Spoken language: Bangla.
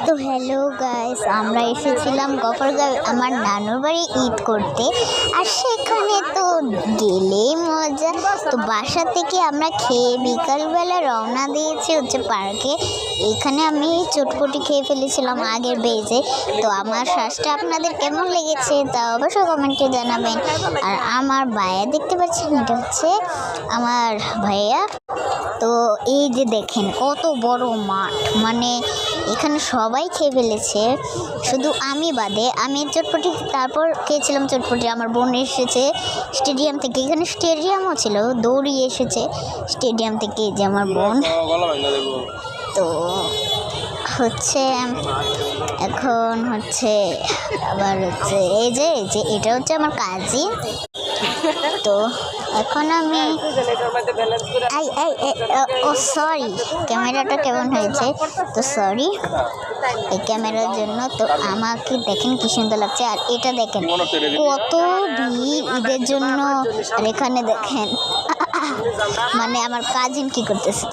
তো হ্যালো গাইস, আমরা এসেছিলাম গফরগাঁও আমার নানুর বাড়ি ঈদ করতে। আর সেখানে তো গেলেই মজা। তো বাসা থেকে আমরা খেয়ে বিকালবেলা রওনা দিয়েছি হচ্ছে পার্কে। এখানে আমি চটপটি খেয়ে ফেলেছিলাম আগের বেজে। তো আমার শ্বাসটা আপনাদের কেমন লেগেছে তা অবশ্যই কমেন্টে জানাবেন। আর আমার ভাইয়া দেখতে পাচ্ছেন, এটা হচ্ছে আমার ভাইয়া। তো এই যে দেখেন কত বড় মাঠ, মানে এখানে সবাই খেয়ে ফেলেছে, শুধু আমি বাদে। আমি চটপটি তারপর খেয়েছিলাম চটপটি। আমার বোন এসেছে স্টেডিয়াম থেকে, এখানে স্টেডিয়ামও ছিল, দৌড়িয়ে এসেছে স্টেডিয়াম থেকে, যে আমার বোন। তো হচ্ছে এখন হচ্ছে আবার হচ্ছে এই যে এটা হচ্ছে আমার কাজিন। তো এখন আমি ও সরি, ক্যামেরাটা কেমন হয়েছে, তো সরি এই ক্যামেরার জন্য। তো আমাকে দেখেন কি সুন্দর লাগছে। আর এটা দেখেন কত ভিড় ঈদের জন্য। আর এখানে দেখেন মানে আমার কাজিন কি করতেছে।